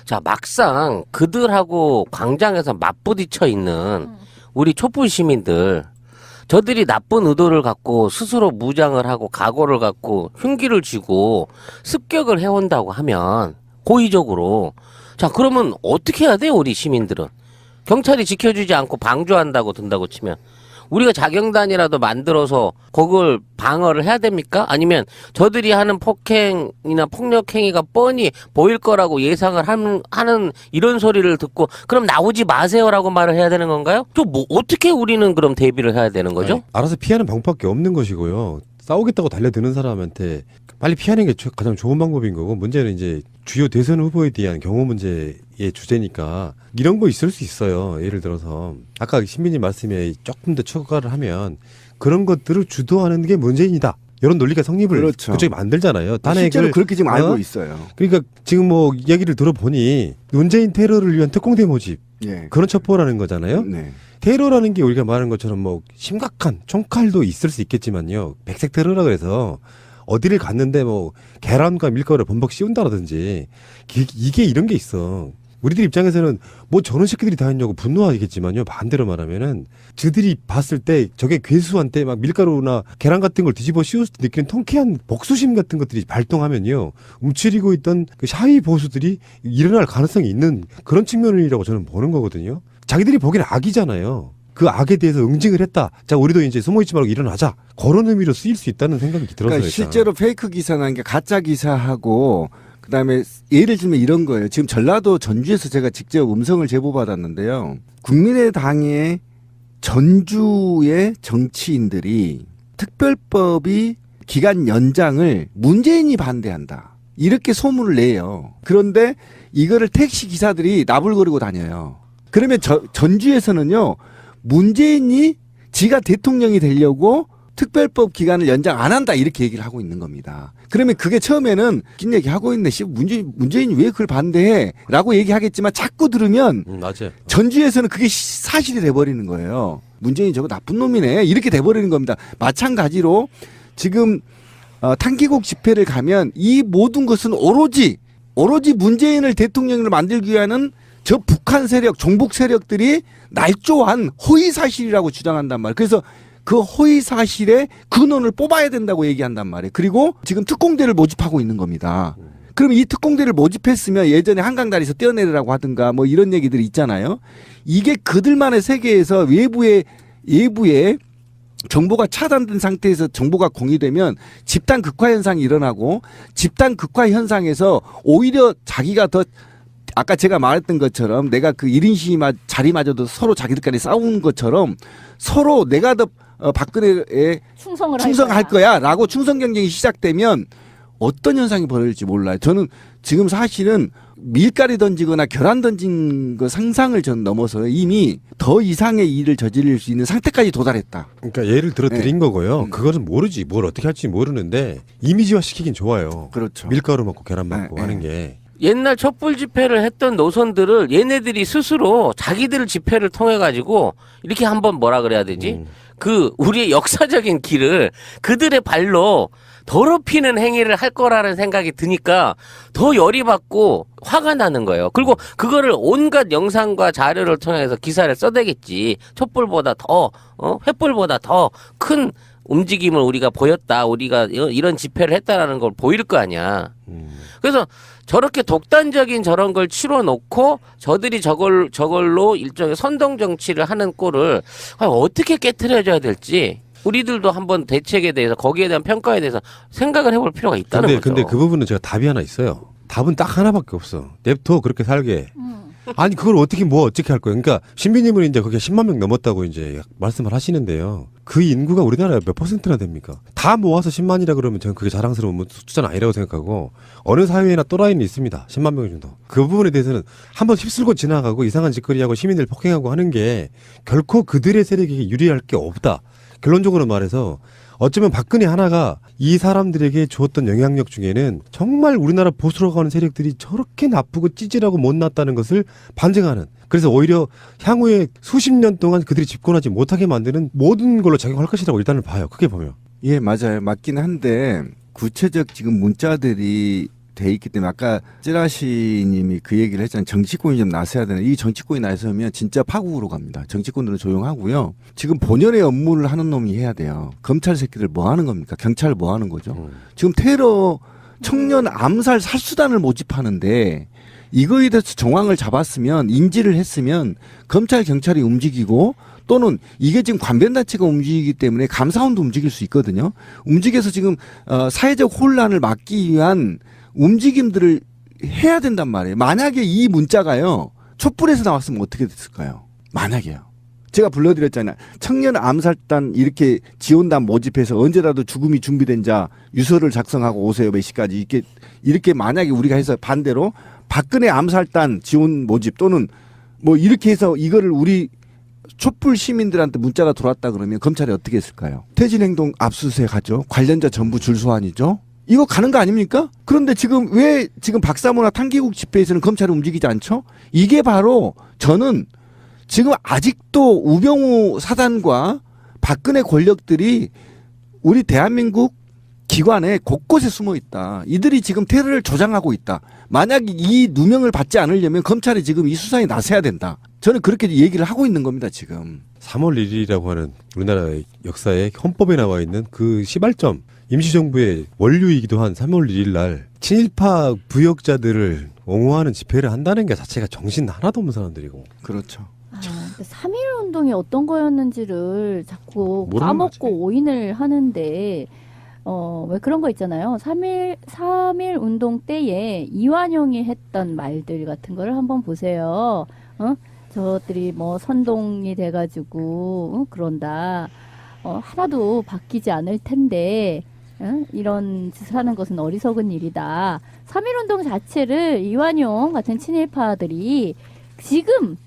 자, 막상 그들하고 광장에서 맞부딪혀 있는 우리 촛불 시민들, 저들이 나쁜 의도를 갖고 스스로 무장을 하고 각오를 갖고 흉기를 쥐고 습격을 해온다고 하면 고의적으로, 자, 그러면 어떻게 해야 돼요, 우리 시민들은? 경찰이 지켜주지 않고 방조한다고 든다고 치면 우리가 자경단이라도 만들어서 그걸 방어를 해야 됩니까? 아니면 저들이 하는 폭행이나 폭력 행위가 뻔히 보일 거라고 예상을 하는 이런 소리를 듣고 그럼 나오지 마세요라고 말을 해야 되는 건가요? 또 뭐 어떻게 우리는 그럼 대비를 해야 되는 거죠? 아니, 알아서 피하는 방법밖에 없는 것이고요. 싸우겠다고 달려드는 사람한테 빨리 피하는 게 가장 좋은 방법인 거고, 문제는 이제 주요 대선 후보에 대한 경호 문제의 주제니까 이런 거 있을 수 있어요. 예를 들어서 아까 신민님 말씀에 조금 더 추가를 하면 그런 것들을 주도하는 게 문재인이다, 이런 논리가 성립을 그렇죠. 그쪽이 만들잖아요. 실제로 그렇게 지금 알고 있어요. 그러니까 지금 뭐 얘기를 들어보니 문재인 테러를 위한 특공대 모집, 예. 그런 첩보라는 거잖아요. 네. 테러라는 게 우리가 말하는 것처럼 뭐 심각한 총칼도 있을 수 있겠지만요, 백색 테러라 그래서 어디를 갔는데 뭐 계란과 밀가루를 범벅 씌운다라든지 이게 이런 게 있어. 우리들 입장에서는 뭐 저런 새끼들이 다 했냐고 분노하겠지만요, 반대로 말하면은 저들이 봤을 때 저게 괴수한테 막 밀가루나 계란 같은 걸 뒤집어 씌웠을 때 느끼는 통쾌한 복수심 같은 것들이 발동하면요, 움츠리고 있던 그 샤이 보수들이 일어날 가능성이 있는 그런 측면이라고 저는 보는 거거든요. 자기들이 보기엔 악이잖아요. 그 악에 대해서 응징을 했다. 자, 우리도 이제 숨어있지 말고 일어나자, 그런 의미로 쓰일 수 있다는 생각이 들어서요. 그러니까 실제로 페이크 기사나 게 가짜 기사하고, 그다음에 예를 들면 이런 거예요. 지금 전라도 전주에서 제가 직접 음성을 제보받았는데요. 국민의당의 전주의 정치인들이 특별법이 기간 연장을 문재인이 반대한다, 이렇게 소문을 내요. 그런데 이거를 택시 기사들이 나불거리고 다녀요. 그러면 전주에서는요, 문재인이 지가 대통령이 되려고 특별법 기간을 연장 안 한다, 이렇게 얘기를 하고 있는 겁니다. 그러면 그게 처음에는 긴 얘기 하고 있네, 문재인이 왜 그걸 반대해? 라고 얘기하겠지만 자꾸 들으면 맞아요. 전주에서는 그게 사실이 돼버리는 거예요. 문재인이 저거 나쁜 놈이네, 이렇게 돼버리는 겁니다. 마찬가지로 지금 탄기국 집회를 가면 이 모든 것은 오로지 문재인을 대통령으로 만들기 위한 저 북한 세력, 종북 세력들이 날조한 허위 사실이라고 주장한단 말이에요. 그래서 그 허위 사실의 근원을 뽑아야 된다고 얘기한단 말이에요. 그리고 지금 특공대를 모집하고 있는 겁니다. 그럼 이 특공대를 모집했으면 예전에 한강다리에서 뛰어내리라고 하든가 뭐 이런 얘기들이 있잖아요. 이게 그들만의 세계에서 외부에 정보가 차단된 상태에서 정보가 공유되면 집단 극화 현상이 일어나고, 집단 극화 현상에서 오히려 자기가 더, 아까 제가 말했던 것처럼 내가 그 1인 시위 자리마저도 서로 자기들끼리 싸우는 것처럼 서로 내가 더 박근혜에 충성할 거야 라고 충성 경쟁이 시작되면 어떤 현상이 벌어질지 몰라요. 저는 지금 사실은 밀가루 던지거나 계란 던진 거 상상을 전 넘어서 이미 더 이상의 일을 저지를 수 있는 상태까지 도달했다. 그러니까 예를 들어 드린 거고요. 그거는 모르지, 뭘 어떻게 할지 모르는데 이미지화 시키긴 좋아요. 그렇죠. 밀가루 먹고 계란 먹고 하는 게. 옛날 촛불 집회를 했던 노선들을 얘네들이 스스로 자기들 집회를 통해 가지고 이렇게 한번 뭐라 그래야 되지? 그 우리의 역사적인 길을 그들의 발로 더럽히는 행위를 할 거라는 생각이 드니까 더 열이 받고 화가 나는 거예요. 그리고 그거를 온갖 영상과 자료를 통해서 기사를 써대겠지. 촛불보다 더 횃불보다 더 큰 움직임을 우리가 보였다, 우리가 이런 집회를 했다라는 걸 보일 거 아니야. 그래서 저렇게 독단적인 저런 걸 치러놓고 저들이 저걸로 일종의 선동 정치를 하는 꼴을 어떻게 깨트려줘야 될지 우리들도 한번 대책에 대해서, 거기에 대한 평가에 대해서 생각을 해볼 필요가 있다는 거죠. 근데 그 부분은 제가 답이 하나 있어요. 답은 딱 하나밖에 없어. 냅둬 그렇게 살게. 아니 그걸 어떻게 할 거예요. 그러니까 신비님은 이제 그게 10만 명 넘었다고 이제 말씀을 하시는데요. 그 인구가 우리나라에 몇 퍼센트나 됩니까? 다 모아서 10만이라 그러면 저는 그게 자랑스러운 숫자는 아니라고 생각하고, 어느 사회에나 또라이는 있습니다. 10만 명 정도. 그 부분에 대해서는 한번 휩쓸고 지나가고 이상한 짓거리하고 시민들 폭행하고 하는 게 결코 그들의 세력에게 유리할 게 없다. 결론적으로 말해서 어쩌면 박근혜 하나가 이 사람들에게 주었던 영향력 중에는 정말 우리나라 보수로 가는 세력들이 저렇게 나쁘고 찌질하고 못났다는 것을 반증하는, 그래서 오히려 향후에 수십 년 동안 그들이 집권하지 못하게 만드는 모든 걸로 작용할 것이라고 일단은 봐요. 크게 보면. 예, 맞아요. 맞긴 한데 구체적 지금 문자들이 돼 있기 때문에 아까 찌라시님이 그 얘기를 했잖아요. 정치권이 좀 나서야 되는. 이 정치권이 나서면 진짜 파국으로 갑니다. 정치권들은 조용하고요. 지금 본연의 업무를 하는 놈이 해야 돼요. 검찰 새끼들 뭐 하는 겁니까? 경찰 뭐 하는 거죠? 지금 테러 청년 암살 살수단을 모집하는데 이거에 대해서 정황을 잡았으면 인지를 했으면 검찰 경찰이 움직이고 또는 이게 지금 관변단체가 움직이기 때문에 감사원도 움직일 수 있거든요. 움직여서 지금 사회적 혼란을 막기 위한 움직임들을 해야 된단 말이에요. 만약에 이 문자가요. 촛불에서 나왔으면 어떻게 됐을까요? 만약에요. 제가 불러드렸잖아요. 청년 암살단 이렇게 지원단 모집해서 언제라도 죽음이 준비된 자 유서를 작성하고 오세요. 몇 시까지 이렇게 만약에 우리가 해서 반대로 박근혜 암살단 지원 모집 또는 뭐 이렇게 해서 이거를 우리 촛불 시민들한테 문자가 들어왔다 그러면 검찰이 어떻게 했을까요? 퇴진행동 압수수색 하죠. 관련자 전부 줄소환이죠. 이거 가는 거 아닙니까? 그런데 지금 왜 지금 박사모나 탕기국 집회에서는 검찰이 움직이지 않죠? 이게 바로 저는 지금 아직도 우병우 사단과 박근혜 권력들이 우리 대한민국 기관에 곳곳에 숨어 있다. 이들이 지금 테러를 조장하고 있다. 만약 이 누명을 받지 않으려면 검찰이 지금 이 수사에 나서야 된다. 저는 그렇게 얘기를 하고 있는 겁니다, 지금. 3월 1일이라고 하는 우리나라의 역사에 헌법에 나와 있는 그 시발점, 임시정부의 원류이기도 한 3월 1일 날 친일파 부역자들을 옹호하는 집회를 한다는 게 자체가 정신 하나도 없는 사람들이고. 그렇죠. 3.1 운동이 어떤 거였는지를 자꾸 모르는 까먹고 거지. 오인을 하는데 왜 그런 거 있잖아요. 3.1 운동 때에 이완용이 했던 말들 같은 거를 한번 보세요. 저들이 뭐 선동이 돼가지고 그런다. 하나도 바뀌지 않을 텐데 이런 짓을 하는 것은 어리석은 일이다. 3.1 운동 자체를 이완용 같은 친일파들이 지금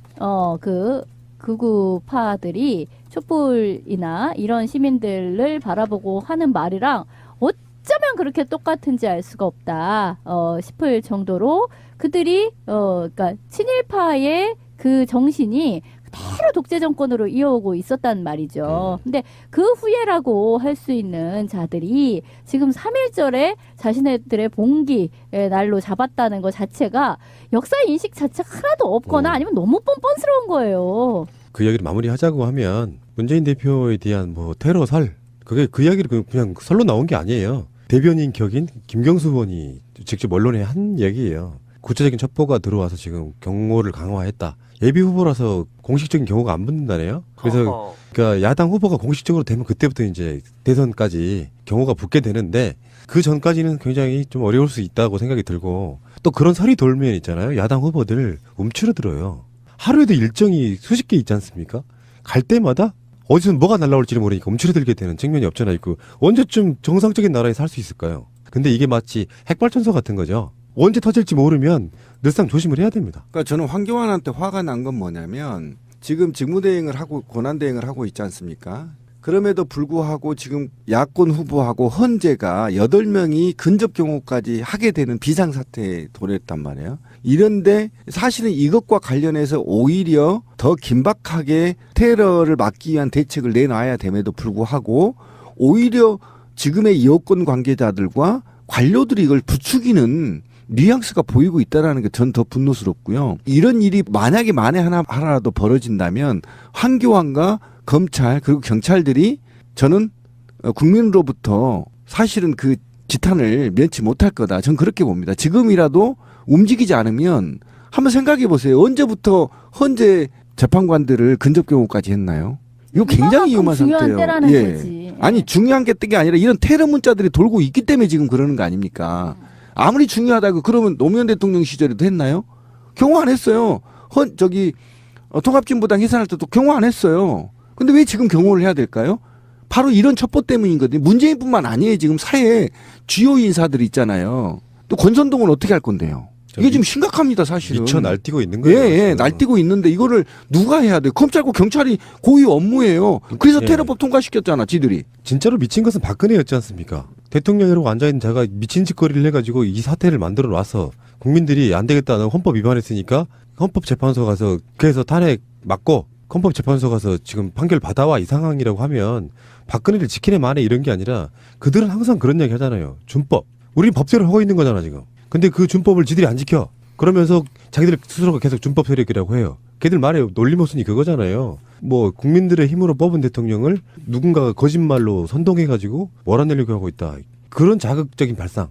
그 극우파들이 촛불이나 이런 시민들을 바라보고 하는 말이랑 어쩌면 그렇게 똑같은지 알 수가 없다 싶을 정도로 그들이 그러니까 친일파의 그 정신이 그대로 독재 정권으로 이어오고 있었단 말이죠. 근데 그 후예라고 할 수 있는 자들이 지금 3.1절에 자신들의 봉기의 날로 잡았다는 것 자체가 역사 인식 자체가 하나도 없거나 아니면 너무 뻔뻔스러운 거예요. 그 이야기를 마무리하자고 하면 문재인 대표에 대한 뭐 테러 살 그게 그 이야기를 그냥 설로 나온 게 아니에요. 대변인 격인 김경수 의원이 직접 언론에 한 얘기예요. 구체적인 첩보가 들어와서 지금 경호를 강화했다. 예비 후보라서 공식적인 경호가 안 붙는다네요. 그래서 그러니까 야당 후보가 공식적으로 되면 그때부터 이제 대선까지 경호가 붙게 되는데 그 전까지는 굉장히 좀 어려울 수 있다고 생각이 들고 또 그런 설이 돌면 있잖아요. 야당 후보들 움츠러들어요. 하루에도 일정이 수십 개 있지 않습니까? 갈 때마다 어디서 뭐가 날라올지를 모르니까 움츠러들게 되는 측면이 없잖아 있고 언제쯤 정상적인 나라에 살 수 있을까요? 근데 이게 마치 핵발전소 같은 거죠. 언제 터질지 모르면 늘상 조심을 해야 됩니다. 그러니까 저는 황교안한테 화가 난 건 뭐냐면 지금 직무대행을 하고 권한대행을 하고 있지 않습니까? 그럼에도 불구하고 지금 야권 후보하고 헌재가 8명이 근접 경호까지 하게 되는 비상사태에 도래했단 말이에요. 이런데 사실은 이것과 관련해서 오히려 더 긴박하게 테러를 막기 위한 대책을 내놔야 됨에도 불구하고 오히려 지금의 여권 관계자들과 관료들이 이걸 부추기는 뉘앙스가 보이고 있다는 게 전 더 분노스럽고요. 이런 일이 만약에 만에 하나라도 벌어진다면 황교안과 검찰 그리고 경찰들이 저는 국민으로부터 사실은 그 지탄을 면치 못할 거다. 전 그렇게 봅니다. 지금이라도 움직이지 않으면 한번 생각해 보세요. 언제부터 헌재 재판관들을 근접경호까지 했나요? 이거 굉장히 위험한 중요한 상태예요. 때라는 거지. 아니 중요한 게 아니라 이런 테러 문자들이 돌고 있기 때문에 지금 그러는 거 아닙니까? 아무리 중요하다고 그러면 노무현 대통령 시절에도 했나요? 경호 안 했어요. 통합진보당 해산할 때도 경호 안 했어요. 근데 왜 지금 경호를 해야 될까요? 바로 이런 첩보 때문이거든요. 문재인뿐만 아니에요. 지금 사회에 주요 인사들이 있잖아요. 또 권선동은 어떻게 할 건데요? 이게 지금 심각합니다, 사실은. 미쳐 날뛰고 있는 거예요. 예, 날뛰고 있는데 이거를 누가 해야 돼요? 검찰과 경찰이 고유 업무예요. 그래서 예. 테러법 통과시켰잖아, 지들이. 진짜로 미친 것은 박근혜였지 않습니까? 대통령이라고 앉아있는 자가 미친 짓거리를 해가지고 이 사태를 만들어 놔서 국민들이 안 되겠다는 헌법 위반했으니까 헌법재판소 가서 그래서 탄핵 맞고 헌법재판소 가서 지금 판결 받아와 이 상황이라고 하면 박근혜를 지키네 마네 이런 게 아니라 그들은 항상 그런 얘기 하잖아요. 준법. 우리 법대로 하고 있는 거잖아 지금. 근데 그 준법을 지들이 안 지켜. 그러면서 자기들 스스로가 계속 준법 세력이라고 해요. 걔들 말의 논리모순이 그거잖아요. 뭐 국민들의 힘으로 뽑은 대통령을 누군가가 거짓말로 선동해가지고 몰아내려고 하고 있다. 그런 자극적인 발상.